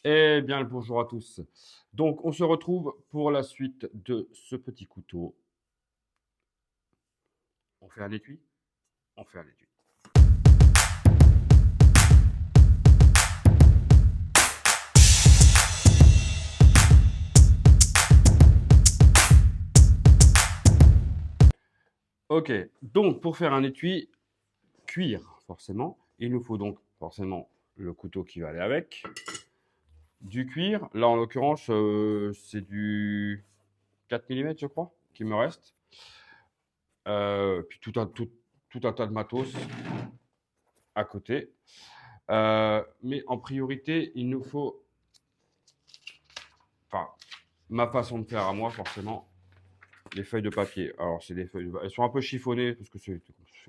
Eh bien, le bonjour à tous. Donc, on se retrouve pour la suite de ce petit couteau. On fait un étui? On fait un étui. OK, donc pour faire un étui, cuir forcément, il nous faut donc forcément le couteau qui va aller avec, du cuir. Là, en l'occurrence, c'est du 4 millimètres, je crois, qu'il me reste. Puis tout un tas de matos à côté. Mais en priorité, il nous faut, enfin, ma façon de faire à moi, forcément, les feuilles de papier. Alors, c'est des feuilles, elles sont un peu chiffonnées parce que c'est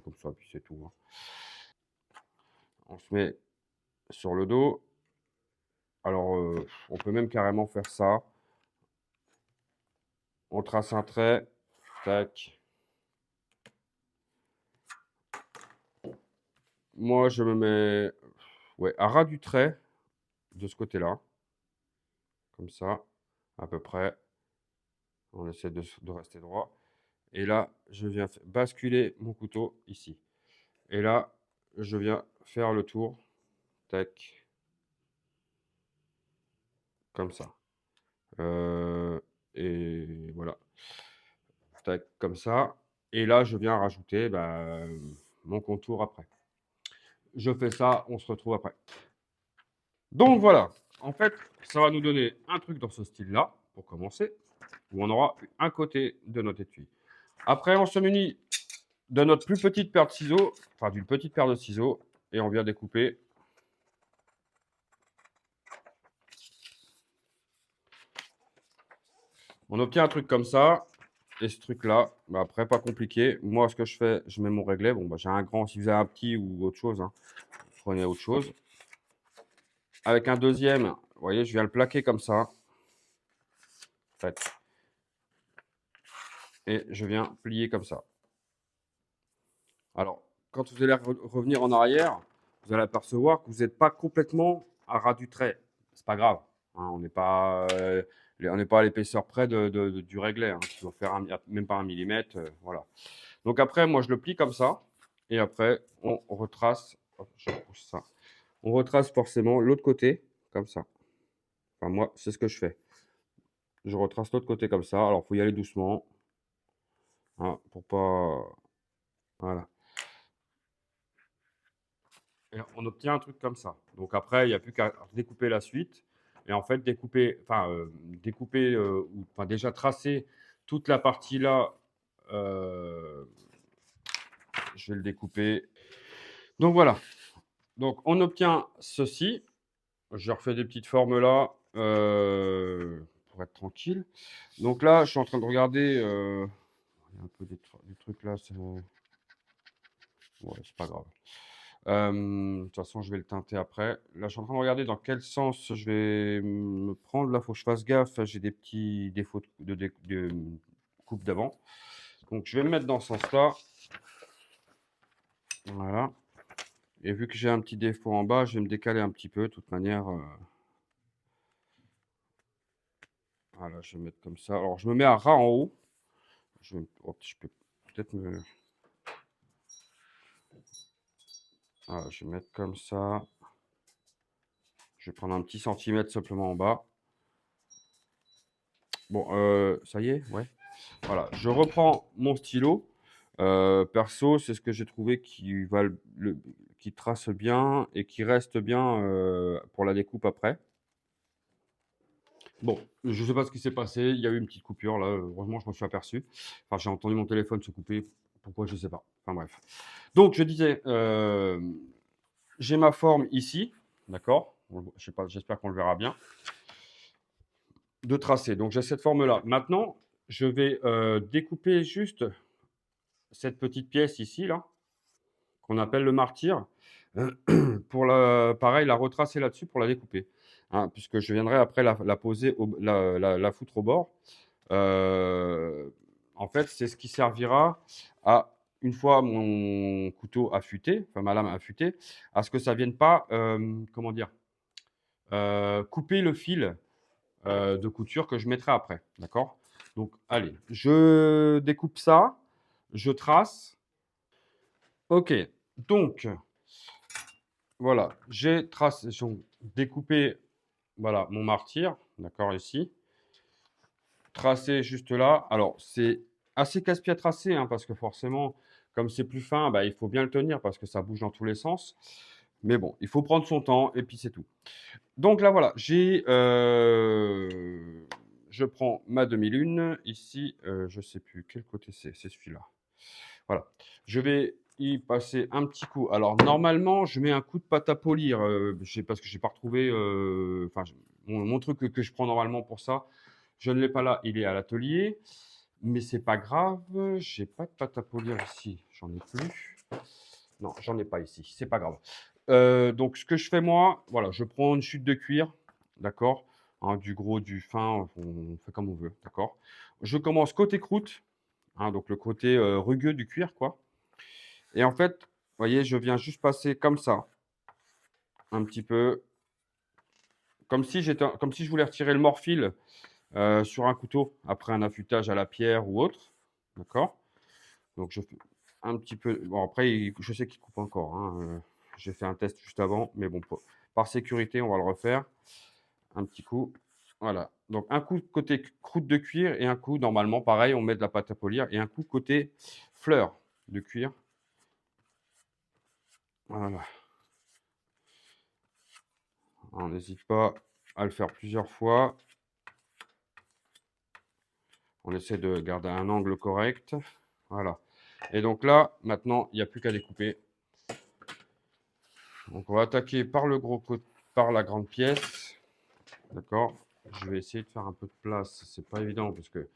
comme ça, puis c'est tout, hein. On se met sur le dos. Alors, on peut même carrément faire ça. On trace un trait, tac. Moi, je me mets, ouais, à ras du trait de ce côté-là, comme ça, à peu près. On essaie de rester droit. Et là, je viens basculer mon couteau ici. Et là, je viens faire le tour, tac, comme ça. Heu et voilà, tac, comme ça. Et là, je viens rajouter, bah, mon contour après. Je fais ça, on se retrouve après. Donc voilà, en fait, ça va nous donner un truc dans ce style-là, pour commencer, où on aura un côté de notre étui. Après, on se munit de notre plus petite paire de ciseaux, enfin d'une petite paire de ciseaux, et on vient découper. On obtient un truc comme ça. Et ce truc-là, bah, après, pas compliqué. Moi, ce que je fais, je mets mon réglet. Bon, bah, j'ai un grand. Si vous avez un petit ou autre chose, hein, prenez autre chose. Avec un deuxième, vous voyez, je viens le plaquer comme ça. En fait. Et je viens plier comme ça. Alors, quand vous allez revenir en arrière, vous allez apercevoir que vous n'êtes pas complètement à ras du trait. C'est pas grave, hein, on n'est pas à l'épaisseur près du réglet, hein, qui doit faire même pas un millimètre. Voilà. Donc après, moi, je le plie comme ça. Et après, on retrace. Hop, je repousse ça. On retrace forcément l'autre côté, comme ça. Enfin, moi, c'est ce que je fais. Je retrace l'autre côté comme ça. Alors, il faut y aller doucement, hein, pour pas. Voilà. Et on obtient un truc comme ça. Donc après, il n'y a plus qu'à découper la suite. Et en fait, découper, ou enfin, déjà tracer toute la partie là. euh, je vais le découper. Donc voilà. Donc on obtient ceci. Je refais des petites formes là, pour être tranquille. Donc là, je suis en train de regarder, il y a un peu des trucs là, ouais, c'est pas grave. De toute façon, je vais le teinter après. Là, je suis en train de regarder dans quel sens je vais me prendre. Là, faut que je fasse gaffe, j'ai des petits défauts de coupe d'avant. Donc je vais me mettre dans ce sens-là. Voilà. Et vu que j'ai un petit défaut en bas, je vais me décaler un petit peu, de toute manière, voilà, je vais mettre comme ça. Alors je me mets à ras en haut. Je peux peut-être me voilà, je vais mettre comme ça. Je vais prendre un petit centimètre simplement en bas. Bon, ça y est? Ouais. Voilà, je reprends mon stylo. Perso, c'est ce que j'ai trouvé qui trace bien et qui reste bien, pour la découpe après. Bon, je ne sais pas ce qui s'est passé, il y a eu une petite coupure là, heureusement je m'en suis aperçu. Enfin, j'ai entendu mon téléphone se couper, pourquoi je ne sais pas. Enfin bref. Donc je disais, j'ai ma forme ici, d'accord? Je sais pas, j'espère qu'on le verra bien, de tracé. Donc j'ai cette forme-là. Maintenant, je vais, découper juste cette petite pièce ici là, qu'on appelle le martyr, pour pareil, la retracer là-dessus pour la découper, hein, puisque je viendrai après la poser la foutre au bord. En fait, c'est ce qui servira à, une fois mon couteau affûté, enfin ma lame affûtée, à ce que ça vienne pas, comment dire? couper le fil de couture que je mettrai après, d'accord? Donc allez, je découpe ça, je trace. OK, donc voilà, j'ai découpé, voilà, mon martyr, d'accord, ici. Tracé juste là. Alors, c'est assez casse-pied à tracer, hein, parce que forcément, comme c'est plus fin, bah, il faut bien le tenir parce que ça bouge dans tous les sens. Mais bon, il faut prendre son temps et puis c'est tout. Donc là, voilà, je prends ma demi-lune. Ici, je ne sais plus quel côté c'est celui-là. Voilà. Je vais y passer un petit coup. Alors, normalement, je mets un coup de pâte à polir, parce que j'ai pas retrouvé, enfin, mon truc que je prends normalement pour ça, je ne l'ai pas là, il est à l'atelier. Mais c'est pas grave, j'ai pas de pâte à polir ici. J'en ai plus. Non, j'en ai pas ici. C'est pas grave. Donc, ce que je fais moi, voilà, je prends une chute de cuir, d'accord, hein, du gros, du fin, on fait comme on veut, d'accord. Je commence côté croûte, hein, donc le côté rugueux du cuir, quoi. Et en fait, vous voyez, je viens juste passer comme ça, un petit peu, comme si je voulais retirer le morphile sur un couteau après un affûtage à la pierre ou autre, d'accord. Donc je fais un petit peu. Bon, après, je sais qu'il coupe encore, hein, j'ai fait un test juste avant, mais bon, par sécurité, on va le refaire. Un petit coup. Voilà. Donc un coup côté croûte de cuir et un coup, normalement, pareil, on met de la pâte à polir et un coup côté fleur de cuir. Voilà. On n'hésite pas à le faire plusieurs fois. On essaie de garder un angle correct. Voilà. Et donc là, maintenant, il n'y a plus qu'à découper. Donc on va attaquer par le gros côté, par la grande pièce. D'accord. Je vais essayer de faire un peu de place. C'est pas évident parce que,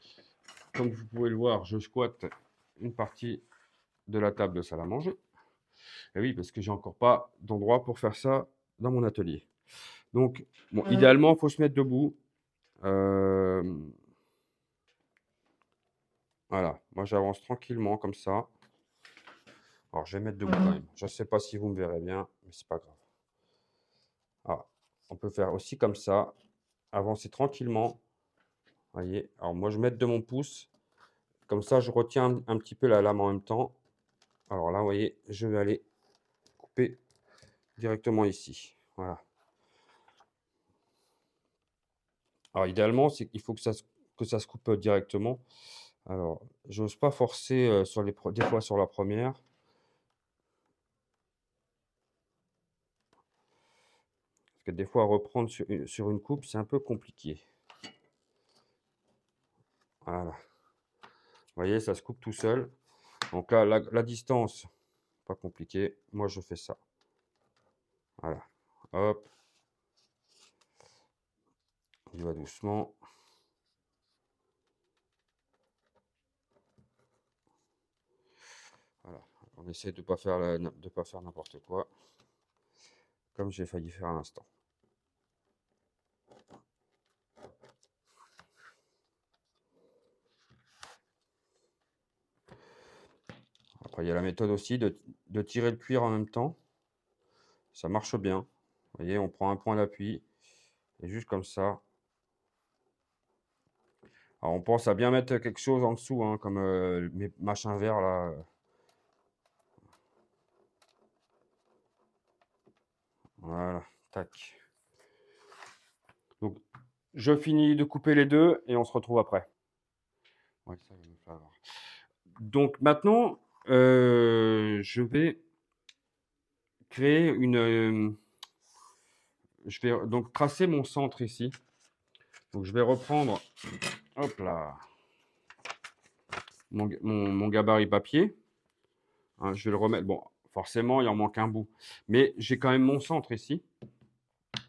comme vous pouvez le voir, je squatte une partie de la table de salle à manger. Et oui, parce que j'ai encore pas d'endroit pour faire ça dans mon atelier. Donc, bon, idéalement, il faut se mettre debout. Voilà. Moi, j'avance tranquillement comme ça. Alors, je vais mettre debout quand même. Je ne sais pas si vous me verrez bien, mais c'est pas grave. Ah, on peut faire aussi comme ça. Avancer tranquillement. Voyez. Alors, moi, je vais mettre de mon pouce. Comme ça, je retiens un petit peu la lame en même temps. Alors là, vous voyez, je vais aller couper directement ici. Voilà. Alors, idéalement, c'est qu'il faut que ça se coupe directement. Alors, j'ose pas forcer des fois sur la première. Parce que des fois, reprendre sur une coupe, c'est un peu compliqué. Voilà. Vous voyez, ça se coupe tout seul. Donc là, la distance, pas compliqué. Moi, je fais ça. Voilà. Hop. Il va doucement. Voilà. On essaie de ne pas faire n'importe quoi. Comme j'ai failli faire à l'instant. Après, il y a la méthode aussi de tirer le cuir en même temps. Ça marche bien. Vous voyez, on prend un point d'appui. Et juste comme ça. Alors, on pense à bien mettre quelque chose en dessous, hein, comme mes machins verts là. Voilà, tac. Donc, je finis de couper les deux et on se retrouve après. Ouais, ça, il me fait avoir. Donc maintenant, je vais créer je vais donc tracer mon centre ici. Donc je vais reprendre, hop là, mon gabarit papier. Hein, je vais le remettre. Bon, forcément, il en manque un bout. Mais j'ai quand même mon centre ici.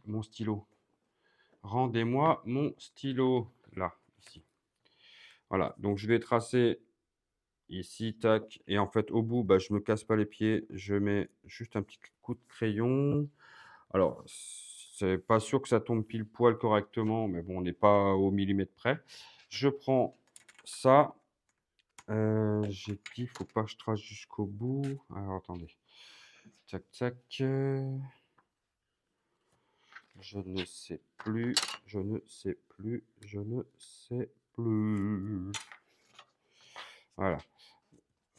Mon stylo. Rendez-moi mon stylo. Là, ici. Voilà. Donc, je vais tracer ici, tac. Et en fait, au bout, bah, je me casse pas les pieds. Je mets juste un petit coup de crayon. Alors, c'est pas sûr que ça tombe pile poil correctement, mais bon, on n'est pas au millimètre près. Je prends ça. J'ai dit, il faut pas que je trace jusqu'au bout. Alors, attendez. Tac, tac. Je ne sais plus, je ne sais plus, je ne sais plus. Voilà.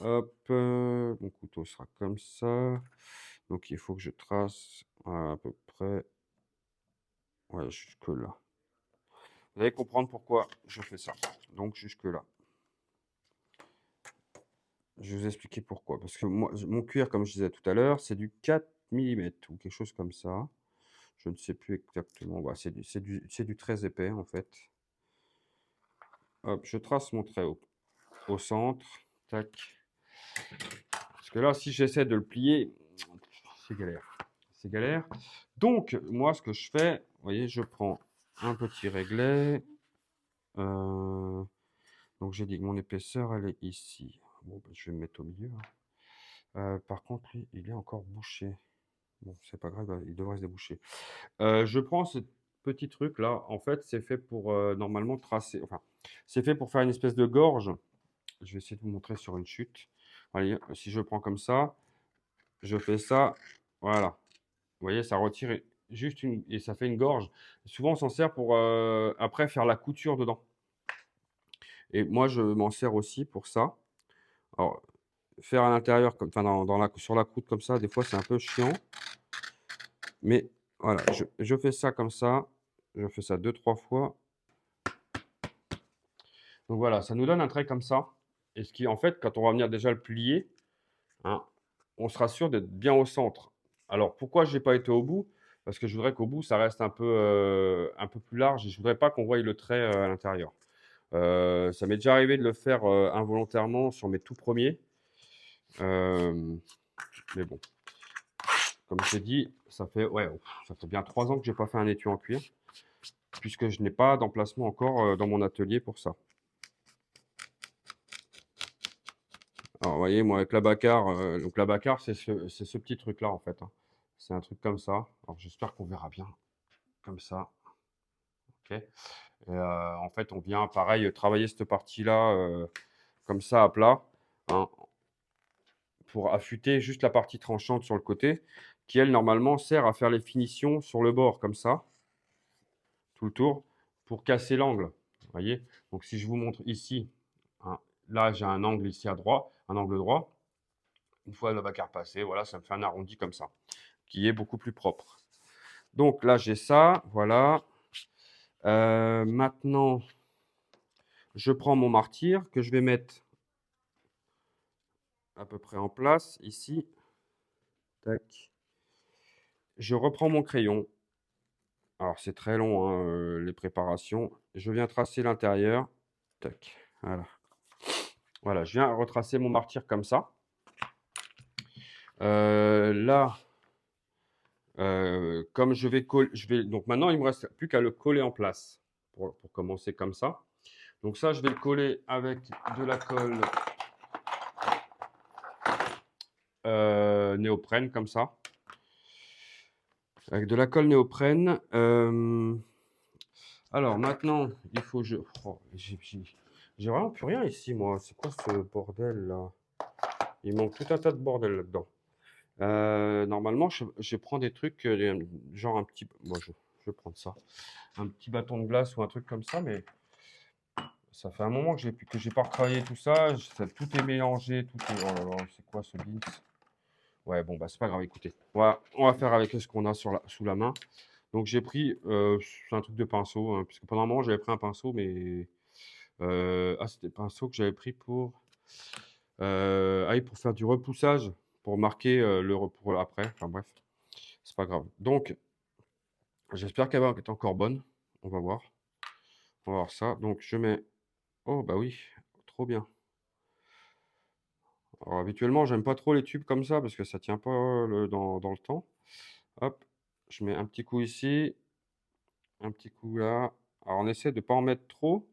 Hop, mon couteau sera comme ça. Donc il faut que je trace à peu près, ouais, jusque là. Vous allez comprendre pourquoi je fais ça. Donc jusque là. Je vais vous expliquer pourquoi. Parce que moi, mon cuir, comme je disais tout à l'heure, c'est du 4 millimètres ou quelque chose comme ça. Je ne sais plus exactement. Bah, c'est du très épais en fait. Hop, je trace mon trait au centre. Tac. Parce que là, si j'essaie de le plier, c'est galère. C'est galère. Donc, moi, ce que je fais, vous voyez, je prends un petit réglet. Donc, j'ai dit que mon épaisseur, elle est ici. Bon, bah, je vais me mettre au milieu, hein. Par contre, lui, il est encore bouché. Bon, c'est pas grave, il devrait se déboucher. Je prends ce petit truc là, en fait, c'est fait pour normalement tracer, enfin, c'est fait pour faire une espèce de gorge. Je vais essayer de vous montrer sur une chute. Allez, si je prends comme ça, je fais ça, voilà. Vous voyez, ça retire juste une, et ça fait une gorge. Souvent, on s'en sert pour après faire la couture dedans. Et moi, je m'en sers aussi pour ça. Alors, faire à l'intérieur, comme, enfin, sur la croûte comme ça, des fois, c'est un peu chiant. Mais voilà, je fais ça comme ça. Je fais ça 2-3 fois. Donc voilà, ça nous donne un trait comme ça. Et ce qui, en fait, quand on va venir déjà le plier, hein, on sera sûr d'être bien au centre. Alors, pourquoi je n'ai pas été au bout? Parce que je voudrais qu'au bout, ça reste un peu plus large et je voudrais pas qu'on voie le trait à l'intérieur. Ça m'est déjà arrivé de le faire involontairement sur mes tout premiers. Euh, mais bon, comme je t'ai dit, ouais, ça fait bien 3 ans que j'ai pas fait un étui en cuir, puisque je n'ai pas d'emplacement encore dans mon atelier pour ça. Alors, vous voyez, moi, avec la Bacar, donc la Bacar, c'est ce petit truc-là, en fait, hein. C'est un truc comme ça. Alors, j'espère qu'on verra bien. Comme ça. OK. Et en fait, on vient, pareil, travailler cette partie-là, comme ça, à plat, hein, pour affûter juste la partie tranchante sur le côté, qui, elle, normalement, sert à faire les finitions sur le bord, comme ça, tout le tour, pour casser l'angle. Vous voyez? Donc, si je vous montre ici, hein, là, j'ai un angle ici à droite, un angle droit. Une fois la Bacar passée, voilà, ça me fait un arrondi comme ça, qui est beaucoup plus propre. Donc là, j'ai ça, voilà. Maintenant, je prends mon martyr que je vais mettre à peu près en place ici. Tac. Je reprends mon crayon. Alors c'est très long, hein, les préparations. Je viens tracer l'intérieur. Tac. Voilà. Voilà, je viens retracer mon martyr comme ça. Là, comme je vais coller, donc maintenant il me reste plus qu'à le coller en place pour commencer comme ça. Donc ça, je vais le coller avec de la colle néoprène comme ça. Avec de la colle néoprène. Alors maintenant, il faut que je... Oh, j'ai vraiment plus rien ici, moi. C'est quoi ce bordel là? Il manque tout un tas de bordel là-dedans. Normalement, je prends des trucs, genre un petit... Moi, je vais prendre ça. Un petit bâton de glace ou un truc comme ça, mais ça fait un moment que j'ai pas retravaillé tout ça. Tout est mélangé, tout est... Oh là là, c'est quoi ce beans? Ouais, bon, bah c'est pas grave, écoutez. On va faire avec ce qu'on a sous la main. Donc j'ai pris, c'est un truc de pinceau, hein, puisque pendant un moment j'avais pris un pinceau, mais c'était le pinceau que j'avais pris oui, pour faire du repoussage, pour marquer pour après. Enfin bref, c'est pas grave. Donc j'espère qu'elle va être encore bonne. On va voir. On va voir ça. Donc je mets. Oh bah oui, trop bien. Alors habituellement j'aime pas trop les tubes comme ça parce que ça tient pas dans le temps. Hop, je mets un petit coup ici, un petit coup là. Alors on essaie de ne pas en mettre trop.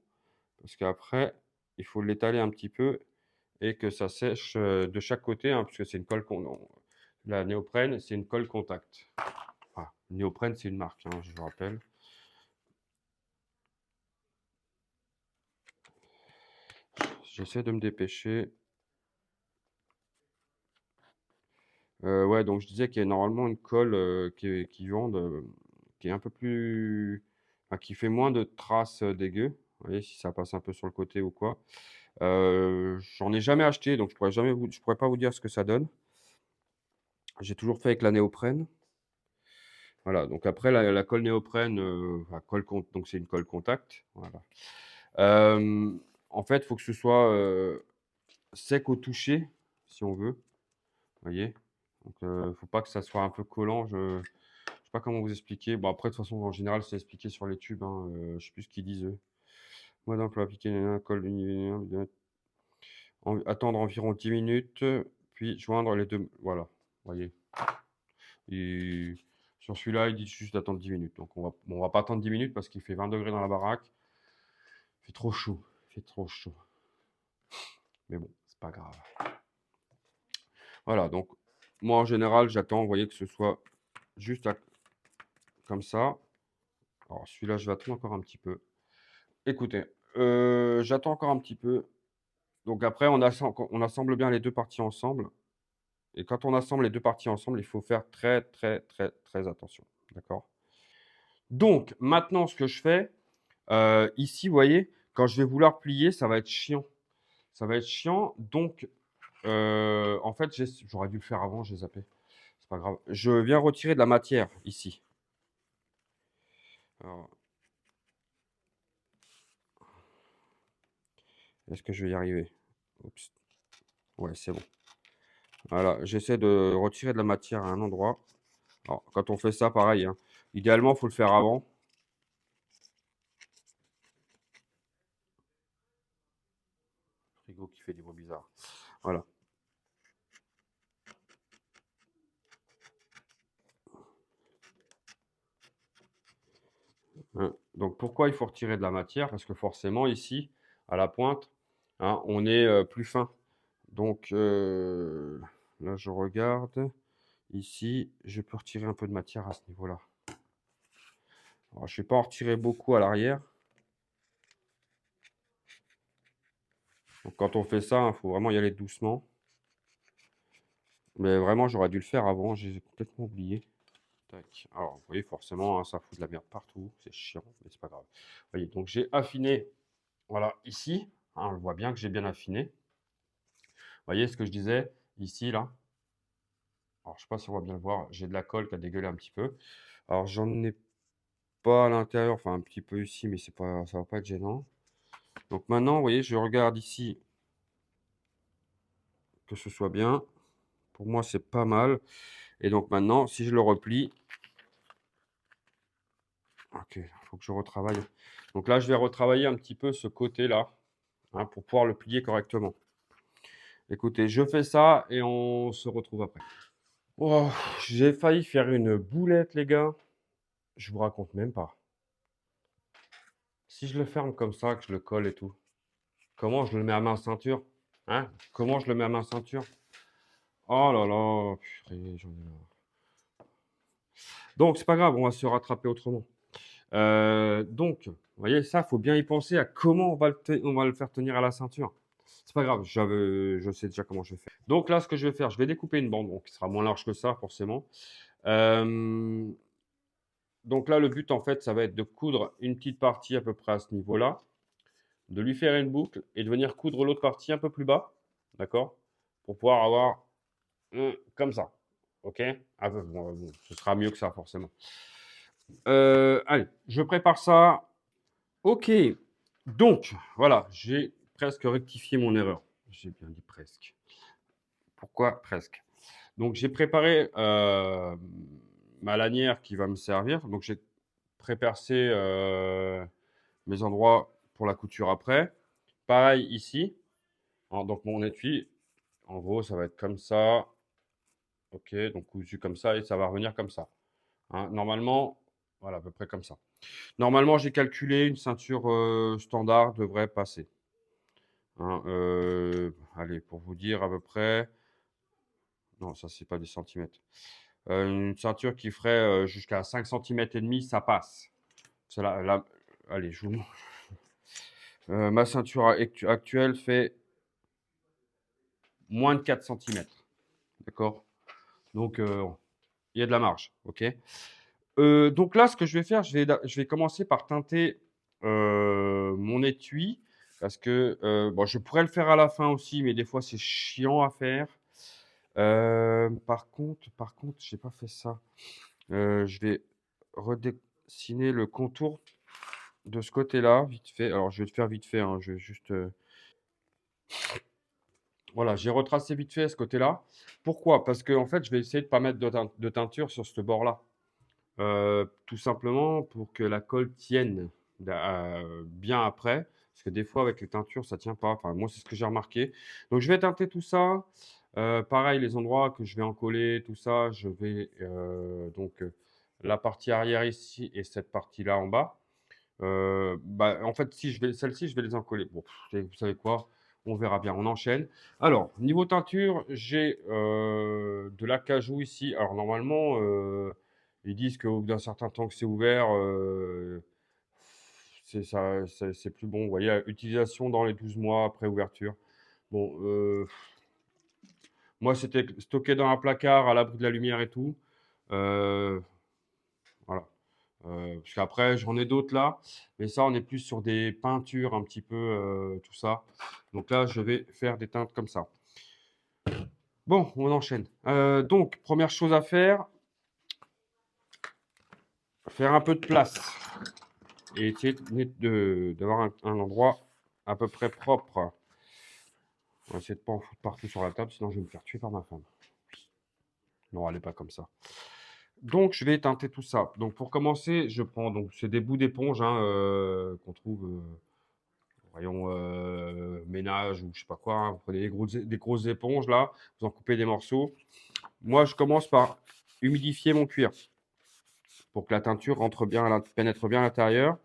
Parce qu'après, il faut l'étaler un petit peu et que ça sèche de chaque côté, hein, puisque c'est une colle la néoprène, c'est une colle contact. Enfin, néoprène, c'est une marque, hein, je vous rappelle. J'essaie de me dépêcher. Ouais, donc je disais qu'il y a normalement une colle qui vendent, qui est un peu plus, enfin, qui fait moins de traces dégueu. Vous voyez, si ça passe un peu sur le côté ou quoi. J'en ai jamais acheté, donc je pourrais pas vous dire ce que ça donne. J'ai toujours fait avec la néoprène. Voilà, donc après la colle néoprène, enfin donc c'est une colle contact, voilà. En fait, il faut que ce soit, sec au toucher, si on veut, vous voyez? Donc faut pas que ça soit un peu collant, je sais pas comment vous expliquer. Bon après de toute façon en général c'est expliqué sur les tubes, hein, je sais plus ce qu'ils disent eux. Moi donc pour appliquer la colle attendre environ 10 minutes, puis joindre les 2, voilà, vous voyez? Et sur celui-là, il dit juste d'attendre 10 minutes. Donc on va pas attendre 10 minutes parce qu'il fait 20 degrés dans la baraque. Il fait trop chaud. Il fait trop chaud. Mais bon, c'est pas grave. Voilà, donc moi en général, j'attends, vous voyez, que ce soit juste comme ça. Alors celui-là, je vais attendre encore un petit peu. Écoutez, j'attends encore un petit peu. Donc après, on assemble bien les deux parties ensemble. Et quand on assemble les deux parties ensemble, il faut faire très, très, très, très attention. D'accord? Donc maintenant, ce que je fais, ici, vous voyez, quand je vais vouloir plier, ça va être chiant. Ça va être chiant. Donc, en fait, j'aurais dû le faire avant, j'ai zappé. C'est pas grave. Je viens retirer de la matière ici. Alors, est-ce que je vais y arriver? Oups. Ouais, c'est bon. Voilà, j'essaie de retirer de la matière à un endroit. Alors, quand on fait ça, pareil, hein. Idéalement, il faut le faire avant. Frigo qui fait des bruits bizarres. Voilà. Hein. Donc pourquoi il faut retirer de la matière? Parce que forcément ici, à la pointe, hein, on est plus fin. Donc là, je regarde. Ici, je peux retirer un peu de matière à ce niveau-là. Alors, je ne vais pas en retirer beaucoup à l'arrière. Donc quand on fait ça, il faut vraiment y aller doucement. Mais vraiment, j'aurais dû le faire avant, j'ai complètement oublié. Tac. Alors, vous voyez, forcément, hein, ça fout de la merde partout. C'est chiant, mais c'est pas grave. Vous voyez, donc j'ai affiné, voilà, ici. Hein, on le voit bien que j'ai bien affiné. Vous voyez ce que je disais ici, là. Alors, je sais pas si on va bien le voir. J'ai de la colle qui a dégueulé un petit peu. Alors, j'en ai pas à l'intérieur, enfin un petit peu ici, mais c'est pas, ça va pas être gênant. Donc maintenant, vous voyez, je regarde ici que ce soit bien. Pour moi, c'est pas mal. Et donc maintenant, si je le replie, ok, il faut que je retravaille. Donc là, je vais retravailler un petit peu ce côté-là, hein, pour pouvoir le plier correctement. Écoutez, je fais ça et on se retrouve après. Oh, j'ai failli faire une boulette, les gars. Je vous raconte même pas. Si je le ferme comme ça, que je le colle et tout, comment je le mets à ma ceinture? Hein? Comment je le mets à ma ceinture? Oh là là, purée, j'en ai marre. Donc, c'est pas grave, on va se rattraper autrement. Donc, vous voyez, ça, faut bien y penser à comment on va le faire tenir à la ceinture. C'est pas grave, je sais déjà comment je vais faire. Donc là, ce que je vais faire, je vais découper une bande, donc qui sera moins large que ça, forcément. Euh, donc là, le but, en fait, ça va être de coudre une petite partie à peu près à ce niveau-là, de lui faire une boucle et de venir coudre l'autre partie un peu plus bas, d'accord? Pour pouvoir avoir comme ça, ok? Ah, bon, ce sera mieux que ça, forcément. Allez, je prépare ça. Ok, donc voilà, j'ai presque rectifié mon erreur. J'ai bien dit presque. Pourquoi presque? Donc j'ai préparé ma lanière qui va me servir. Donc j'ai prépercé mes endroits pour la couture après. Pareil ici. Donc mon étui, en gros, ça va être comme ça. Ok, donc cousu comme ça et ça va revenir comme ça. Hein, normalement, voilà, à peu près comme ça. Normalement, j'ai calculé une ceinture standard devrait passer. Hein, allez, pour vous dire à peu près, non, ça c'est pas des centimètres. Une ceinture qui ferait jusqu'à 5 centimètres et demi, ça passe. C'est allez, je vous montre. Ma ceinture actuelle fait moins de 4 centimètres. D'accord? Donc, il y a de la marge. Ok? Donc là, ce que je vais faire, je vais commencer par teinter, mon étui parce que, bon, je pourrais le faire à la fin aussi, mais des fois, c'est chiant à faire. Par contre, j'ai pas fait ça. Je vais redessiner le contour de ce côté-là, vite fait. Alors, je vais le faire vite fait, hein, je vais juste, voilà, j'ai retracé vite fait ce côté-là. Pourquoi? Parce qu'en fait, je vais essayer de pas mettre de teinture sur ce bord-là. Tout simplement pour que la colle tienne bien après. Parce que des fois, avec les teintures, ça tient pas. Enfin, moi, c'est ce que j'ai remarqué. Donc, je vais teinter tout ça. Pareil, les endroits que je vais en coller, tout ça, je vais la partie arrière ici et cette partie-là en bas. Bah, en fait, si je vais celle-ci, je vais les encoller. Bon, vous savez quoi? On verra bien, on enchaîne. Alors, niveau teinture, j'ai, de l'acajou ici. Alors normalement, ils disent qu'au bout d'un certain temps que c'est ouvert, c'est plus bon. Vous voyez, utilisation dans les 12 mois après ouverture. Bon, moi, c'était stocké dans un placard à l'abri de la lumière et tout. Heu, voilà. Parce qu'après, j'en ai d'autres là, mais ça, on est plus sur des peintures un petit peu, tout ça. Donc là, je vais faire des teintes comme ça. Bon, on enchaîne. Donc, première chose à faire un peu de place et essayer d'avoir un endroit à peu près propre. On va essayer de pas en foutre partout sur la table, sinon je vais me faire tuer par ma femme. Non, elle est pas comme ça. Donc, je vais teinter tout ça. Donc, pour commencer, je prends donc c'est des bouts d'éponge hein, qu'on trouve rayon ménage ou je sais pas quoi. Hein. Vous prenez des grosses éponges là, vous en coupez des morceaux. Moi, je commence par humidifier mon cuir pour que la teinture pénètre bien à l'intérieur.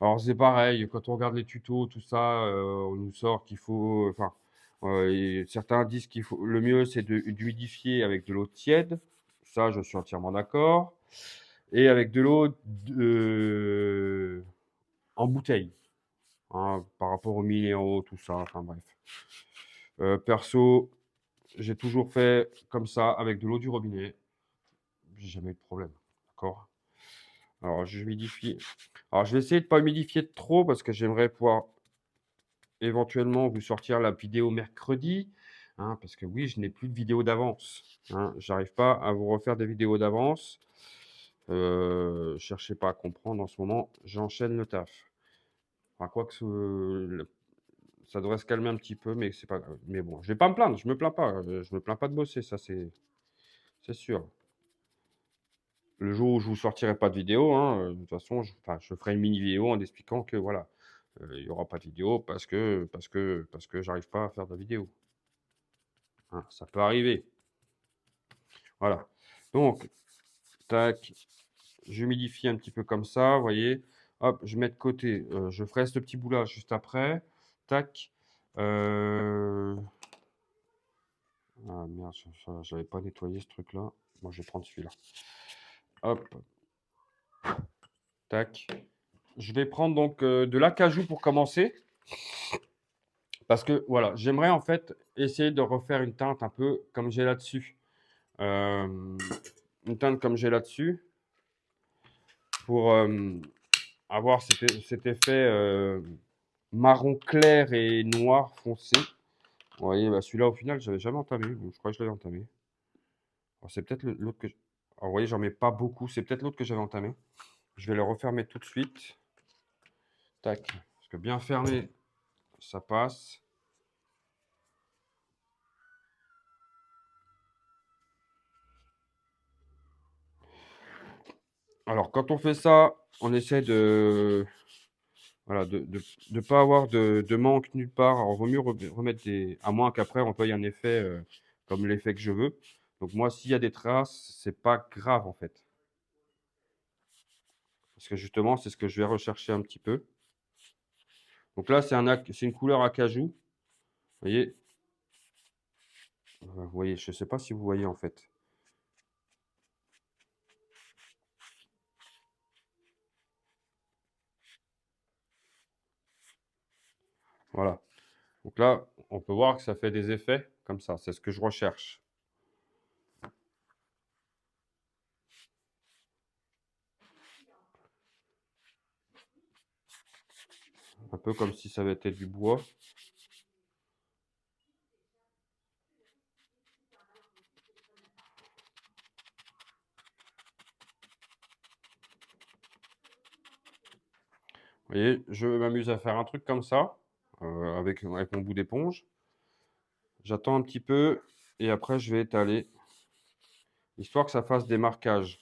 Alors, c'est pareil, quand on regarde les tutos, tout ça, on nous sort qu'il faut, enfin, certains disent qu'il faut, le mieux, c'est d'humidifier avec de l'eau tiède. Ça, je suis entièrement d'accord. Et avec de l'eau en bouteille, hein, par rapport aux minéraux, tout ça, enfin bref. Perso, j'ai toujours fait comme ça, avec de l'eau du robinet. J'ai jamais eu de problème, d'accord? Alors je humidifie. Alors je vais essayer de pas humidifier trop parce que j'aimerais pouvoir éventuellement vous sortir la vidéo mercredi, hein, parce que oui, je n'ai plus de vidéo d'avance, hein. J'arrive pas à vous refaire des vidéos d'avance. Cherchez pas à comprendre en ce moment, j'enchaîne le taf. Enfin quoique ça devrait se calmer un petit peu, mais c'est pas grave. Mais bon, je vais pas me plaindre, je me plains pas, je me plains pas de bosser, ça c'est sûr. Le jour où je vous sortirai pas de vidéo, hein, de toute façon, je ferai une mini vidéo en expliquant que voilà, il y aura pas de vidéo parce que j'arrive pas à faire de vidéo, hein, ça peut arriver. Voilà. Donc, tac, j'humidifie un petit peu comme ça, vous voyez. Hop, je mets de côté, je ferai ce petit bout là juste après. Tac, heu ah merde, j'avais pas nettoyé ce truc-là. Moi, je vais prendre celui-là. Hop, tac. Je vais prendre donc de l'acajou pour commencer. Parce que voilà, j'aimerais en fait essayer de refaire une teinte un peu comme j'ai là-dessus. Euh, une teinte comme j'ai là-dessus pour avoir cet effet marron clair et noir foncé. Vous voyez, bah, celui-là au final, j'avais jamais entamé. Bon, je crois que je l'avais entamé. Alors, c'est peut-être l'autre que. Alors, vous voyez, j'en mets pas beaucoup. C'est peut-être l'autre que j'avais entamé. Je vais le refermer tout de suite. Tac. Parce que bien fermé, ça passe. Alors, quand on fait ça, on essaie de voilà, de pas avoir de manque nulle part. Alors, vaut mieux remettre des à moins qu'après on veuille un effet, comme l'effet que je veux. Donc moi, s'il y a des traces, c'est pas grave en fait. Parce que justement, c'est ce que je vais rechercher un petit peu. Donc là, c'est une couleur acajou. Vous voyez? Vous voyez, je sais pas si vous voyez en fait. Voilà. Donc là, on peut voir que ça fait des effets comme ça. C'est ce que je recherche. Un peu comme si ça avait été du bois. Vous voyez, je m'amuse à faire un truc comme ça, avec mon bout d'éponge. J'attends un petit peu et après je vais étaler, histoire que ça fasse des marquages.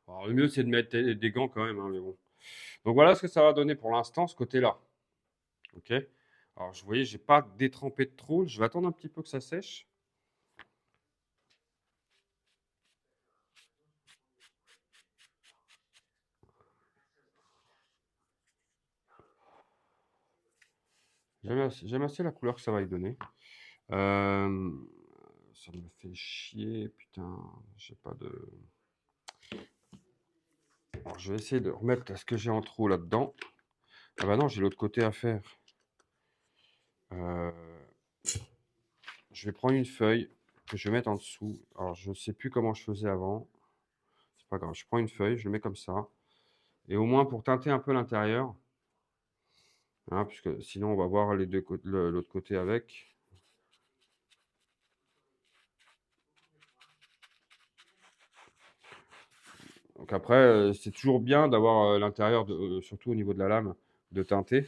Alors, le mieux, c'est de mettre des gants quand même, hein, mais bon. Donc voilà ce que ça va donner pour l'instant, ce côté-là. Ok. Alors, vous voyez, j'ai pas détrempé de trop. Je vais attendre un petit peu que ça sèche. J'aime assez la couleur que ça va y donner. Euh, Ça me fait chier, putain. J'ai pas de. Alors, je vais essayer de remettre ce que j'ai en trop là-dedans. Ah bah non, j'ai l'autre côté à faire. Euh, Je vais prendre une feuille que je vais mettre en dessous. Alors, je ne sais plus comment je faisais avant. C'est pas grave. Je prends une feuille, je le mets comme ça. Et au moins pour teinter un peu l'intérieur, hein, puisque sinon on va voir les deux l'autre côté avec. Donc après, c'est toujours bien d'avoir l'intérieur, surtout au niveau de la lame, de teinter,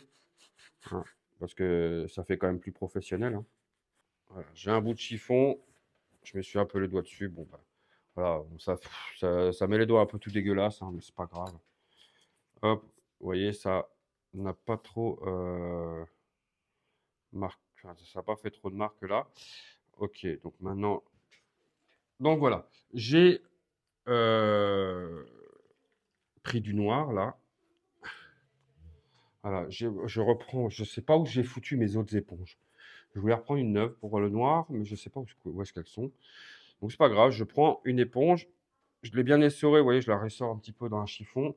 hein, parce que ça fait quand même plus professionnel, hein. Voilà, j'ai un bout de chiffon, je me suis un peu les doigts dessus. Bon, bah, voilà, bon, ça met les doigts un peu tout dégueulasse, hein, mais c'est pas grave. Hop, vous voyez, ça n'a pas trop marque, enfin, ça n'a pas fait trop de marques là. Ok, donc maintenant, donc voilà, j'ai pris du noir là. Voilà, je reprends, je sais pas où j'ai foutu mes autres éponges. Je voulais reprendre une neuve pour le noir, mais je sais pas où est-ce qu'elles sont. Donc c'est pas grave, je prends une éponge, je l'ai bien essorée, vous voyez, je la ressors un petit peu dans un chiffon.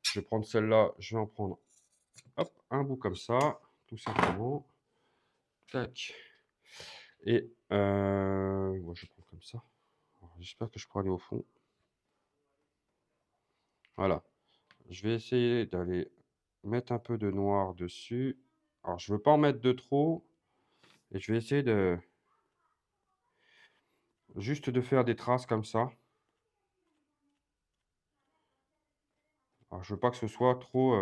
Je vais prendre celle-là, je vais en prendre, hop, un bout comme ça, tout simplement. Tac. Et moi je prends comme ça. Alors, j'espère que je pourrai aller au fond. Voilà. Je vais essayer d'aller mettre un peu de noir dessus. Alors je veux pas en mettre de trop. Et je vais essayer de juste de faire des traces comme ça. Alors je veux pas que ce soit trop.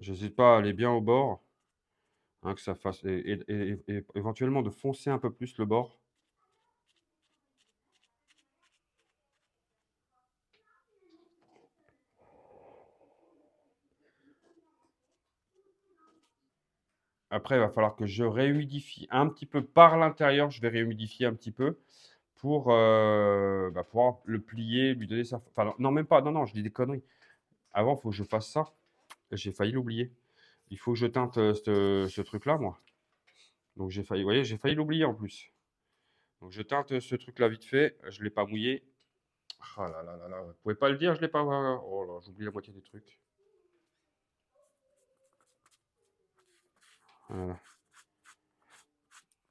J'hésite pas à aller bien au bord, hein, que ça fasse et éventuellement de foncer un peu plus le bord. Après, il va falloir que je réhumidifie un petit peu par l'intérieur. Je vais réhumidifier un petit peu pour bah, pouvoir le plier, lui donner sa. Enfin, non, même pas. Non, non, je dis des conneries. Avant, il faut que je fasse ça. J'ai failli l'oublier. Il faut que je teinte ce truc-là, moi. Donc j'ai failli, vous voyez, j'ai failli l'oublier en plus. Donc je teinte ce truc-là vite fait. Je ne l'ai pas mouillé. Ah là là là là. Vous pouvez pas le dire, je l'ai pas. Oh là, j'oublie la moitié des trucs. Voilà.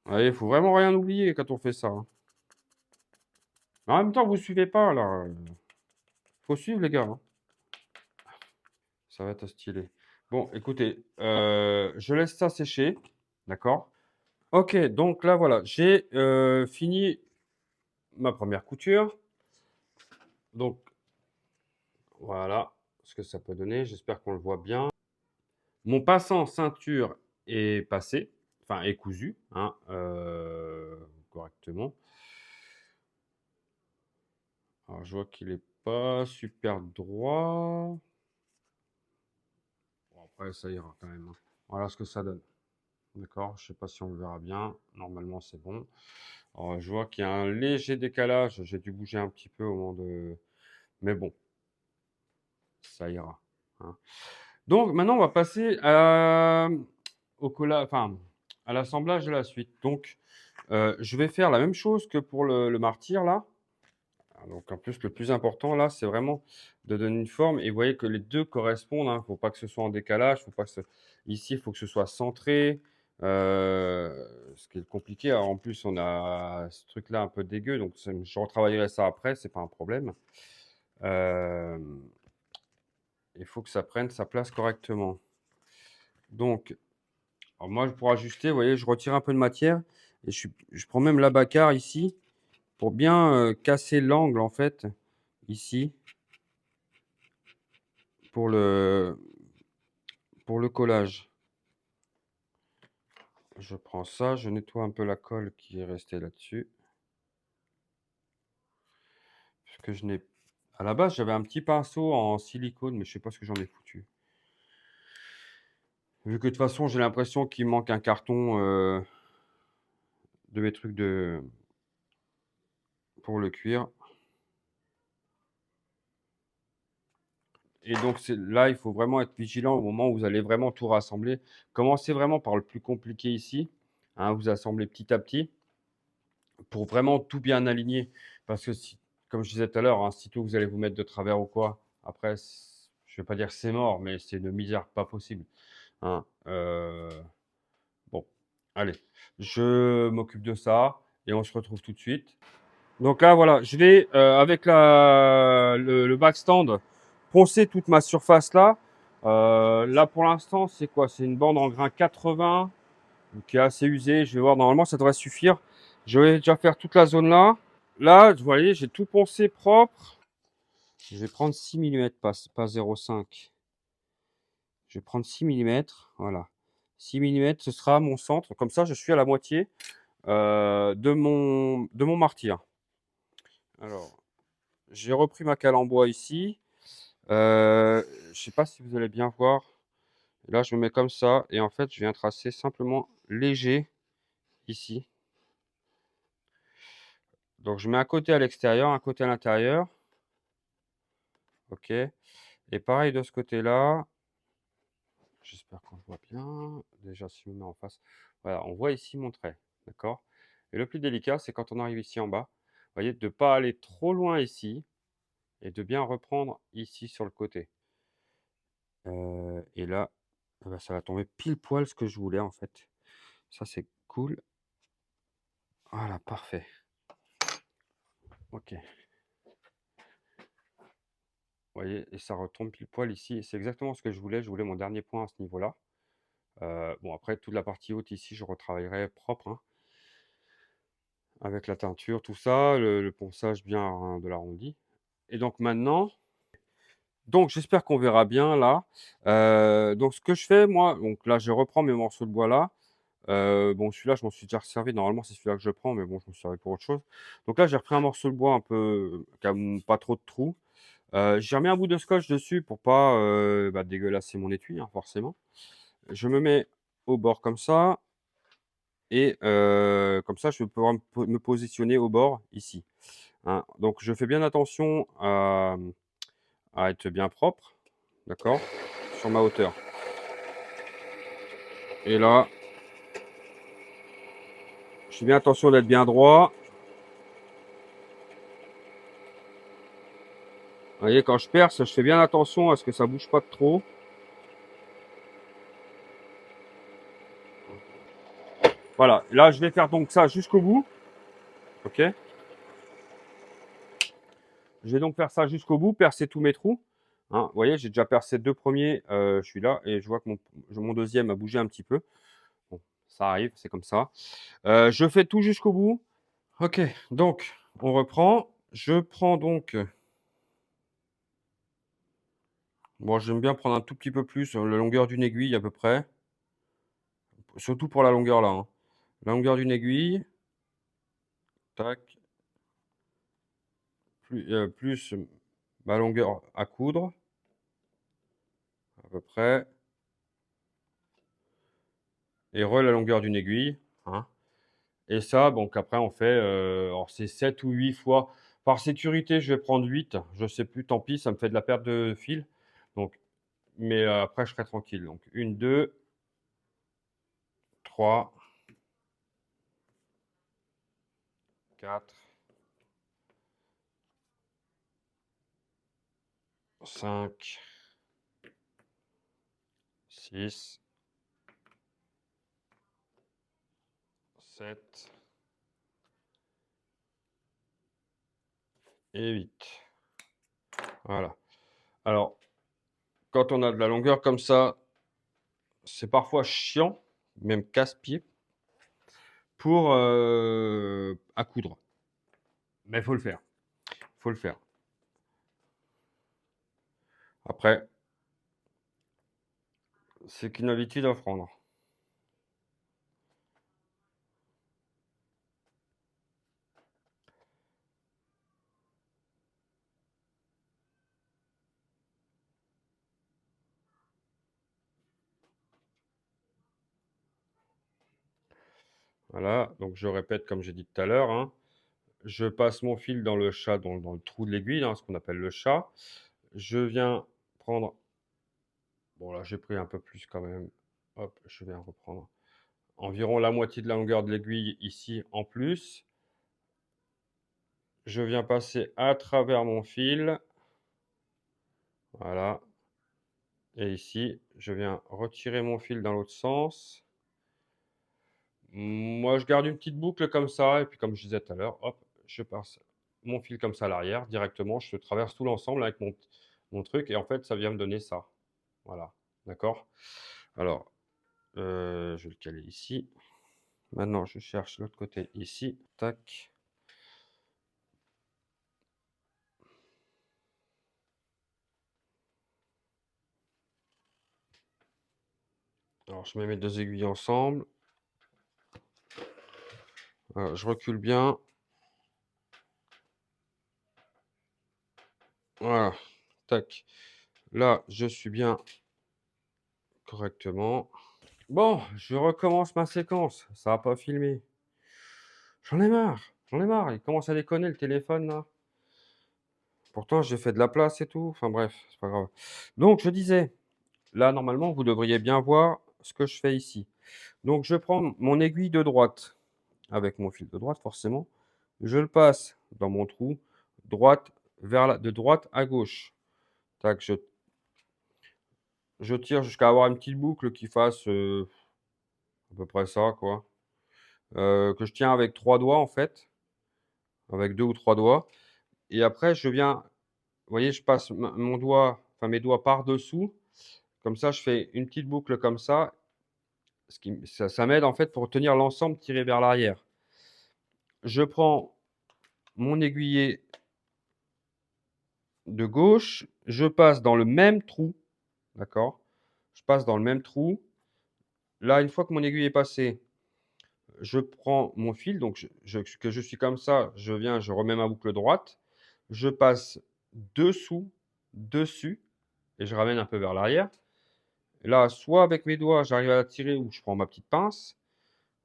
Ouais, il faut vraiment rien oublier quand on fait ça, hein. Mais en même temps, vous suivez pas là. Faut suivre les gars, hein. Ça va être stylé. Bon, écoutez, je laisse ça sécher, d'accord? Ok, donc là voilà, j'ai fini ma première couture. Donc voilà ce que ça peut donner. J'espère qu'on le voit bien. Mon passant ceinture est passé, enfin est cousu, hein, correctement. Alors je vois qu'il est pas super droit. Bon, après ça ira quand même, hein. Voilà ce que ça donne. D'accord, je sais pas si on le verra bien. Normalement, c'est bon. Alors, je vois qu'il y a un léger décalage. J'ai dû bouger un petit peu au moment de... Mais bon, ça ira, hein. Donc, maintenant, on va passer enfin, à l'assemblage de la suite. Donc, je vais faire la même chose que pour le martyr, là. Ah, donc, en plus, le plus important, là, c'est vraiment de donner une forme. Et vous voyez que les deux correspondent, hein. Il ne faut pas que ce soit en décalage. Faut pas que Ici, il faut que ce soit centré. Ce qui est compliqué. Alors, en plus, on a ce truc-là un peu dégueu. Donc, je retravaillerai ça après. C'est pas un problème. Euh, Il faut que ça prenne sa place correctement. Donc, alors moi, pour ajuster, vous voyez, je retire un peu de matière. Et je prends même l'abacar ici pour bien casser l'angle, en fait, ici, pour le collage. Je prends ça, je nettoie un peu la colle qui est restée là-dessus. Parce que je n'ai... À la base, j'avais un petit pinceau en silicone, mais je sais pas ce que j'en ai foutu. Vu que de toute façon, j'ai l'impression qu'il manque un carton de mes trucs pour le cuir. Et donc là, il faut vraiment être vigilant au moment où vous allez vraiment tout rassembler. Commencez vraiment par le plus compliqué ici, hein, vous assemblez petit à petit pour vraiment tout bien aligner. Parce que, comme je disais tout à l'heure, hein, sitôt vous allez vous mettre de travers ou quoi, après, je ne vais pas dire c'est mort, mais c'est une misère pas possible, hein. Bon, allez, je m'occupe de ça et on se retrouve tout de suite. Donc là, voilà, je vais, avec le backstand, poncer toute ma surface là. Là, pour l'instant, c'est quoi? C'est une bande en grain 80 qui est assez usée. Je vais voir, normalement, ça devrait suffire. Je vais déjà faire toute la zone là. Là, vous voyez, j'ai tout poncé propre. Je vais prendre 6 mm, pas 0,5. Je vais prendre 6 mm, voilà. 6 mm, ce sera mon centre. Comme ça, je suis à la moitié de mon martyr. Alors, j'ai repris ma cale en bois ici. Je sais pas si vous allez bien voir. Là, je me mets comme ça et en fait, je viens tracer simplement léger ici. Donc, je mets un côté à l'extérieur, un côté à l'intérieur. OK. Et pareil de ce côté-là. J'espère qu'on voit bien. Déjà, si on met en face. Voilà, on voit ici mon trait. D'accord? Et le plus délicat, c'est quand on arrive ici en bas. Vous voyez, de ne pas aller trop loin ici et de bien reprendre ici sur le côté. Et là, bah, ça va tomber pile poil ce que je voulais en fait. Ça, c'est cool. Voilà, parfait. Ok. Vous voyez, et ça retombe pile poil ici. Et c'est exactement ce que je voulais. Je voulais mon dernier point à ce niveau-là. Bon, après, toute la partie haute ici, je retravaillerai propre, hein, avec la teinture, tout ça, le ponçage bien hein, de l'arrondi. Et donc maintenant, donc j'espère qu'on verra bien là. Donc ce que je fais, moi, donc là, je reprends mes morceaux de bois là. Bon, celui-là, je m'en suis déjà servi. Normalement, c'est celui-là que je prends, mais bon, je me suis servi pour autre chose. Donc là, j'ai repris un morceau de bois un peu qui a pas trop de trous. J'ai remis un bout de scotch dessus pour pas bah, dégueulasser mon étui, hein, forcément. Je me mets au bord comme ça. Et comme ça, je vais pouvoir me positionner au bord ici, hein. Donc, je fais bien attention à être bien propre, d'accord, sur ma hauteur. Et là, je fais bien attention d'être bien droit. Vous voyez, quand je perce, je fais bien attention à ce que ça bouge pas de trop. Voilà, là, je vais faire donc ça jusqu'au bout. Ok. Je vais donc faire ça jusqu'au bout, percer tous mes trous, hein. Vous voyez, j'ai déjà percé 2 premiers, je suis là et je vois que mon deuxième a bougé un petit peu. Bon, ça arrive, c'est comme ça. Je fais tout jusqu'au bout. OK, donc on reprend. Je prends donc, bon, j'aime bien prendre un tout petit peu plus, la longueur d'une aiguille à peu près, surtout pour la longueur là, hein. La longueur d'une aiguille, tac, plus ma longueur à coudre, à peu près. et la longueur d'une aiguille, hein. Et ça, donc après on fait, alors c'est 7 ou 8 fois. Par sécurité, je vais prendre 8, je sais plus, tant pis, ça me fait de la perte de fil. Donc mais après je serai tranquille. Donc 1, 2, 3, 4, 5, 6, 7 et 8. Voilà. Alors, quand on a de la longueur comme ça, c'est parfois chiant, même casse-pied, pour, à coudre. Mais il faut le faire, faut le faire. Après, c'est qu'une habitude à prendre. Voilà, donc je répète comme j'ai dit tout à l'heure, hein, je passe mon fil dans le chat, dans le trou de l'aiguille, hein, ce qu'on appelle le chat. Je viens prendre, bon là j'ai pris un peu plus quand même, hop, je viens reprendre environ la moitié de la longueur de l'aiguille ici en plus. Je viens passer à travers mon fil, voilà, et ici, je viens retirer mon fil dans l'autre sens. Moi, je garde une petite boucle comme ça, et puis comme je disais tout à l'heure, hop, je passe mon fil comme ça à l'arrière, directement, je traverse tout l'ensemble avec mon truc, et en fait, ça vient me donner ça. Voilà, d'accord? Alors, je vais le caler ici. Maintenant, je cherche l'autre côté ici, tac. Alors, je mets mes 2 aiguilles ensemble. Je recule bien. Voilà, tac. Là, je suis bien correctement. Bon, je recommence ma séquence. Ça a pas filmé. J'en ai marre. Il commence à déconner le téléphone là. Pourtant, j'ai fait de la place et tout. Enfin bref, c'est pas grave. Donc, je disais, là, normalement, vous devriez bien voir ce que je fais ici. Donc, je prends mon aiguille de droite avec mon fil de droite, forcément. Je le passe dans mon trou, droite de droite à gauche. Tac, je tire jusqu'à avoir une petite boucle qui fasse à peu près ça, quoi. Que je tiens avec 3 doigts, en fait, avec 2 ou 3 doigts. Et après, je viens, vous voyez, je passe mon doigt, enfin mes doigts par-dessous. Comme ça, je fais une petite boucle comme ça. Ça m'aide, en fait, pour tenir l'ensemble tiré vers l'arrière. Je prends mon aiguiller de gauche, je passe dans le même trou, d'accord? Je passe dans le même trou. Là, une fois que mon aiguille est passée, je prends mon fil, donc que je suis comme ça, je remets ma boucle droite, je passe dessous, dessus et je ramène un peu vers l'arrière. Là, soit avec mes doigts, j'arrive à la tirer ou je prends ma petite pince,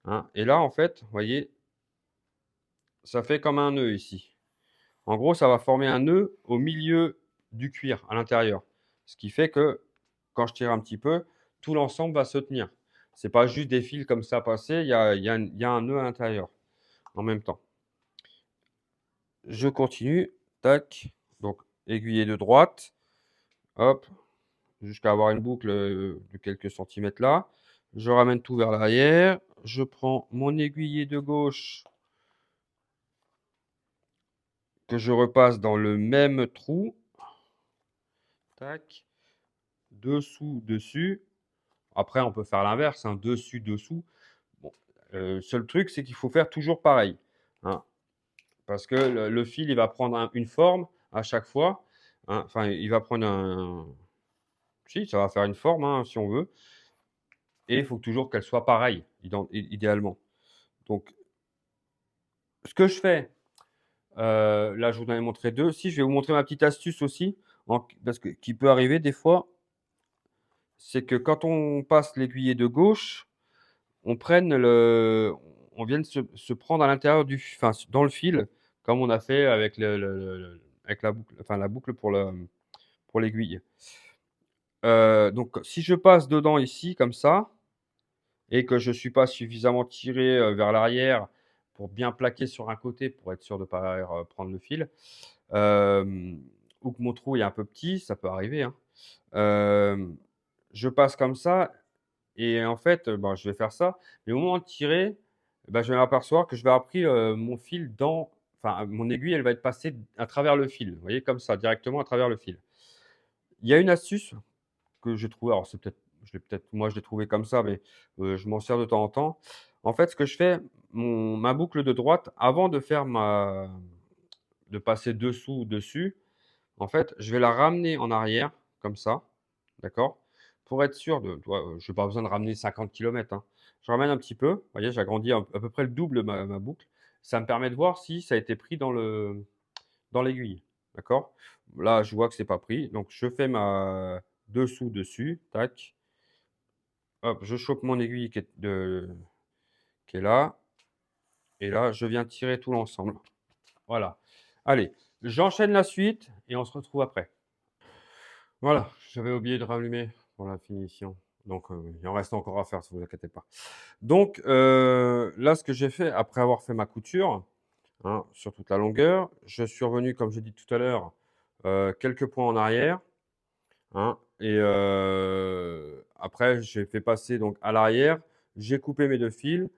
hein, et là, en fait, vous voyez, ça fait comme un nœud ici. En gros, ça va former un nœud au milieu du cuir, à l'intérieur. Ce qui fait que quand je tire un petit peu, tout l'ensemble va se tenir. C'est pas juste des fils comme ça passés, il y a un nœud à l'intérieur en même temps. Je continue, tac, donc aiguillé de droite, hop, jusqu'à avoir une boucle, de quelques centimètres là. Je ramène tout vers l'arrière, je prends mon aiguillé de gauche que je repasse dans le même trou, tac, dessous, dessus. Après on peut faire l'inverse, hein, dessus, dessous. Bon, seul truc, c'est qu'il faut faire toujours pareil, hein, parce que le fil, il va prendre une forme à chaque fois, hein, enfin il va prendre si, ça va faire une forme, hein, si on veut, et il faut toujours qu'elle soit pareille, idéalement. Donc, ce que je fais, là, je vous en ai montré 2. Si, je vais vous montrer ma petite astuce aussi, parce que qui peut arriver des fois, c'est que quand on passe l'aiguiller de gauche, on prenne on vienne se prendre à l'intérieur enfin, dans le fil, comme on a fait avec avec la boucle, enfin la boucle pour l'aiguille. Donc si je passe dedans ici comme ça et que je suis pas suffisamment tiré, vers l'arrière pour bien plaquer sur un côté pour être sûr de pas, prendre le fil, hem, ou que mon trou est un peu petit, ça peut arriver, hein. Hem, je passe comme ça et en fait, ben, je vais faire ça, mais au moment de tirer, bah, je vais m'apercevoir que je vais avoir pris, mon fil dans enfin, mon aiguille, elle va être passée à travers le fil, vous voyez? Comme ça, directement à travers le fil. Il y a une astuce que j'ai trouvée, alors c'est peut-être je l'ai trouvé comme ça, mais je m'en sers de temps en temps. En fait, ce que je fais, ma boucle de droite, avant de faire de passer dessous ou dessus, en fait, je vais la ramener en arrière, comme ça, d'accord? Pour être sûr de tu vois, j'ai pas besoin de ramener 50 kilomètres, hein. Je ramène un petit peu, vous voyez, j'agrandis à peu près le double ma boucle. Ça me permet de voir si ça a été pris dans l'aiguille, d'accord? Là, je vois que c'est pas pris, donc je fais ma dessous, dessus, tac, hop, je chope mon aiguille qui est là et là, je viens tirer tout l'ensemble. Voilà. Allez, j'enchaîne la suite et on se retrouve après. Voilà, j'avais oublié de rallumer pour la finition, donc il en reste encore à faire, si vous inquiétez pas. Donc là, ce que j'ai fait après avoir fait ma couture, hein, sur toute la longueur, je suis revenu, comme j'ai dit tout à l'heure, quelques points en arrière, hein, et après j'ai fait passer donc à l'arrière, j'ai coupé mes 2 fils.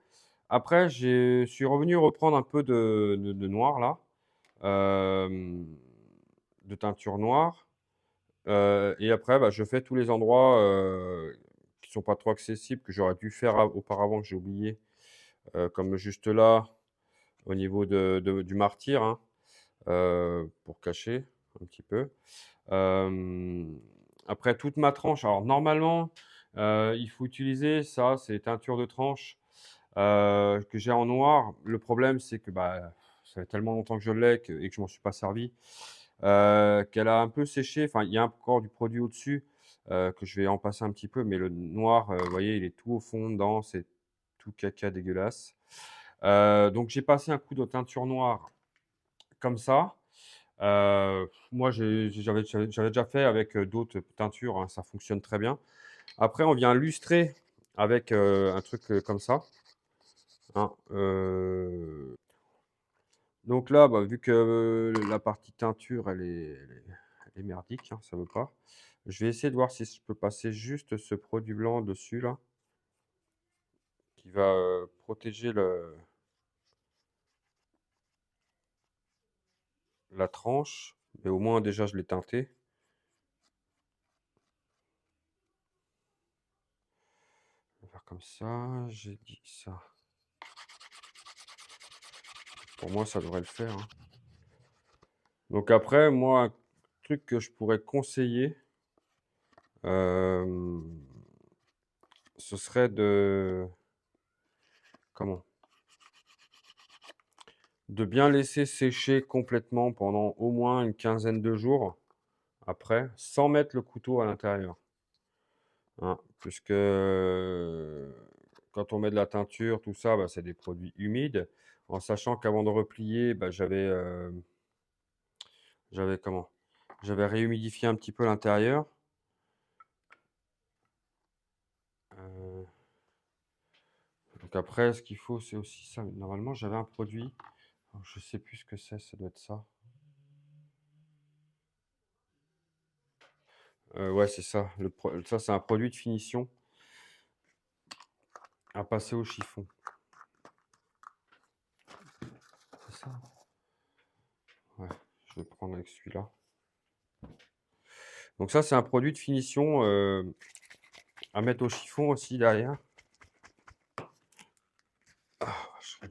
Après je suis revenu reprendre un peu de noir là, hem, de teinture noire. Et après, bah, je fais tous les endroits, qui sont pas trop accessibles, que j'aurais dû faire auparavant, que j'ai oublié, comme juste là, au niveau du martyre, hein, pour cacher un petit peu. Hem, après toute ma tranche, alors normalement, il faut utiliser ça, c'est teinture de tranche, que j'ai en noir. Le problème, c'est que, bah, ça fait tellement longtemps que je l'ai et que je m'en suis pas servi, qu'elle a un peu séché. Enfin, il y a encore du produit au-dessus, que je vais en passer un petit peu, mais le noir, vous voyez, il est tout au fond dedans, c'est tout caca dégueulasse. Donc j'ai passé un coup de teinture noire comme ça. Moi, j'avais déjà fait avec, d'autres teintures, hein, ça fonctionne très bien. Après, on vient lustrer avec, un truc, comme ça, hein, donc là, bah, vu que la partie teinture, elle est merdique, hein, ça veut pas. Je vais essayer de voir si je peux passer juste ce produit blanc dessus là, qui va, protéger la tranche, mais au moins déjà je l'ai teinté. On va faire comme ça, j'ai dit ça. Pour moi, ça devrait le faire, hein. Donc après, moi, un truc que je pourrais conseiller, hem, ce serait de comment? De bien laisser sécher complètement pendant au moins une quinzaine de jours après, sans mettre le couteau à l'intérieur, hein. Puisque, quand on met de la teinture, tout ça, bah, c'est des produits humides. En sachant qu'avant de replier, bah, j'avais comment? J'avais réhumidifié un petit peu l'intérieur. Heu, donc après, ce qu'il faut, c'est aussi ça. Normalement, j'avais un produit, alors je sais plus ce que c'est, ça doit être ça. Ouais, c'est ça. Ça, c'est un produit de finition à passer au chiffon. C'est ça? Ouais, je vais prendre avec celui-là. Donc ça, c'est un produit de finition, à mettre au chiffon aussi derrière. Ah vacherie.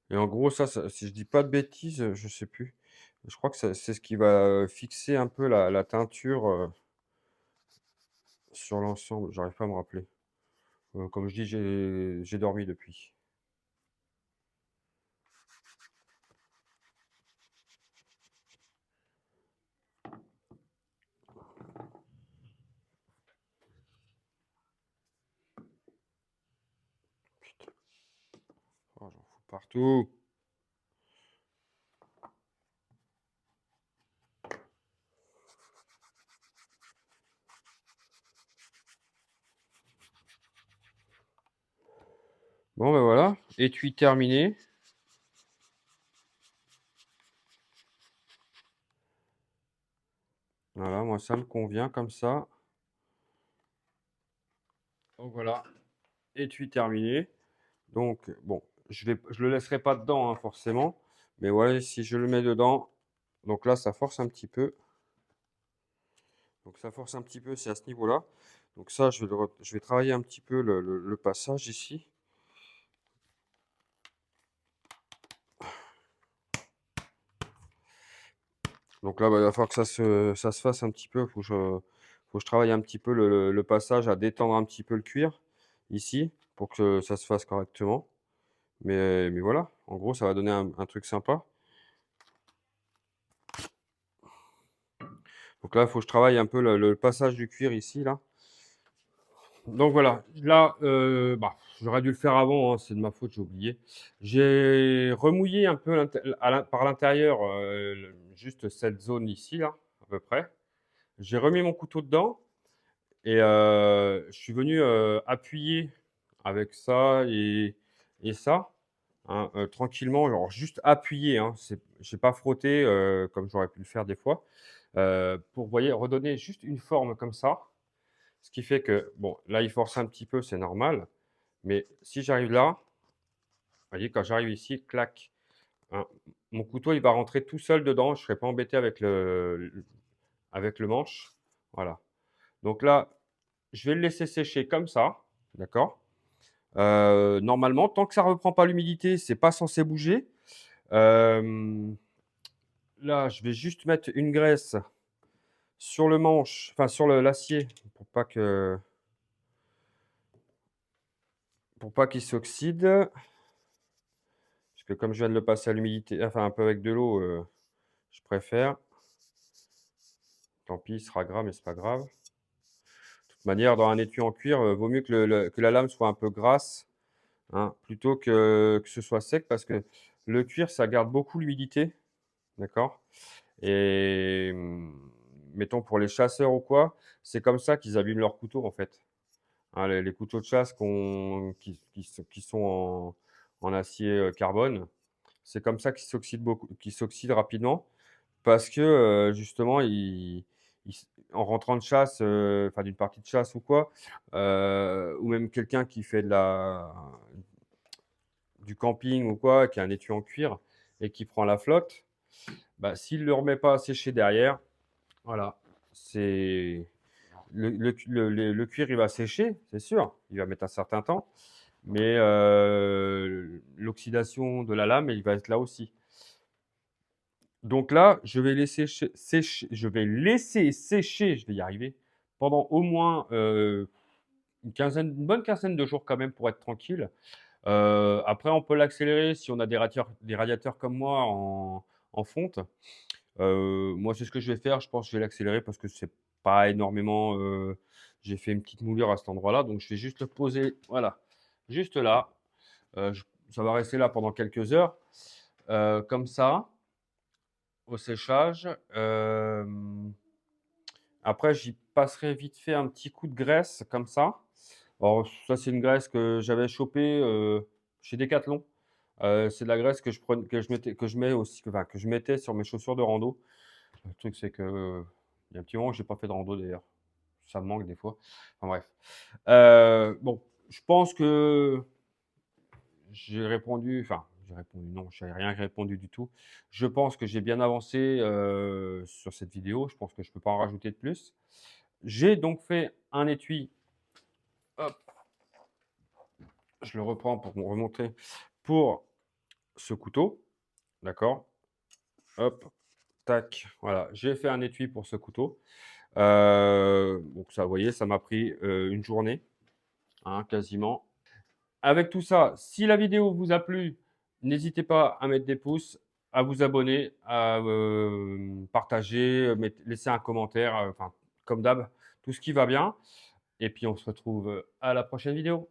Et en gros, si je dis pas de bêtises, je sais plus. Je crois que c'est ce qui va, fixer un peu la teinture, sur l'ensemble. J'arrive pas à me rappeler. Comme je dis, j'ai dormi depuis. Putain, oh, j'en fous partout. Bon, ben voilà, étui terminé. Voilà, moi ça me convient comme ça. Donc voilà, étui terminé. Donc bon, je le laisserai pas dedans, hein, forcément. Mais ouais, si je le mets dedans, donc là, ça force un petit peu. Donc ça force un petit peu, c'est à ce niveau-là. Donc ça, je vais travailler un petit peu le passage ici. Donc là, bah, il va falloir que ça se fasse un petit peu. Faut que je travaille un petit peu le passage, à détendre un petit peu le cuir ici pour que ça se fasse correctement. Mais voilà, en gros, ça va donner un truc sympa. Donc là, il faut que je travaille un peu le passage du cuir ici, là. Donc voilà, là, bah, j'aurais dû le faire avant, hein, c'est de ma faute, j'ai oublié. J'ai remouillé un peu par l'intérieur, juste cette zone ici, là, à peu près. J'ai remis mon couteau dedans et je suis venu appuyer avec ça et ça, hein, tranquillement, genre juste appuyer, hein, j'ai pas frotté comme j'aurais pu le faire des fois, pour, vous voyez, redonner juste une forme comme ça. Ce qui fait que, bon, là, il force un petit peu, c'est normal. Mais si j'arrive là, vous voyez, quand j'arrive ici, clac, hein, mon couteau, il va rentrer tout seul dedans. Je ne serai pas embêté avec le manche. Voilà. Donc là, je vais le laisser sécher comme ça. D'accord. Normalement, tant que ça ne reprend pas l'humidité, c'est pas censé bouger. Euh, Là, je vais juste mettre une graisse sur le manche, enfin sur l'acier, pour pas qu'il s'oxyde. Parce que comme je viens de le passer à l'humidité, enfin un peu avec de l'eau, je préfère. Tant pis, il sera gras, mais c'est pas grave. De toute manière, dans un étui en cuir, vaut mieux que la lame soit un peu grasse, hein, plutôt que ce soit sec, parce que le cuir, ça garde beaucoup l'humidité, d'accord? Et mettons pour les chasseurs ou quoi, c'est comme ça qu'ils abîment leurs couteaux, en fait. Hein, les couteaux de chasse qui sont en acier carbone, c'est comme ça qu'ils s'oxydent rapidement. Parce que, justement, en rentrant de chasse, enfin d'une partie de chasse ou quoi, ou même quelqu'un qui fait du camping ou quoi, qui a un étui en cuir et qui prend la flotte, bah, s'il ne le remet pas à sécher derrière, voilà, c'est le cuir, il va sécher, c'est sûr, il va mettre un certain temps, mais l'oxydation de la lame, il va être là aussi. Donc là, je vais laisser sécher, je vais y arriver, pendant au moins une bonne quinzaine de jours quand même pour être tranquille. Après, on peut l'accélérer si on a des radiateurs comme moi en fonte. Moi, c'est ce que je vais faire. Je pense que je vais l'accélérer parce que c'est pas énormément. J'ai fait une petite moulure à cet endroit-là, donc je vais juste le poser, voilà, juste là. Ça va rester là pendant quelques heures, comme ça, au séchage. Après, j'y passerai vite fait un petit coup de graisse comme ça. Alors ça, c'est une graisse que j'avais chopée, chez Decathlon. C'est de la graisse que je mets aussi, enfin, que je mettais sur mes chaussures de rando. Le truc, c'est que, il y a un petit moment que j'ai pas fait de rando d'ailleurs. Ça me manque des fois. Enfin bref. Bon, je pense que j'ai répondu, non, je n'ai rien répondu du tout. Je pense que j'ai bien avancé, sur cette vidéo. Je pense que je peux pas en rajouter de plus. J'ai donc fait un étui, hop, je le reprends pour vous remontrer, pour ce couteau, d'accord? Hop, tac, voilà, j'ai fait un étui pour ce couteau. Donc ça, vous voyez, ça m'a pris, une journée, hein, quasiment. Avec tout ça, si la vidéo vous a plu, n'hésitez pas à mettre des pouces, à vous abonner, à, partager, laisser un commentaire, enfin, comme d'hab, tout ce qui va bien et puis on se retrouve, à la prochaine vidéo.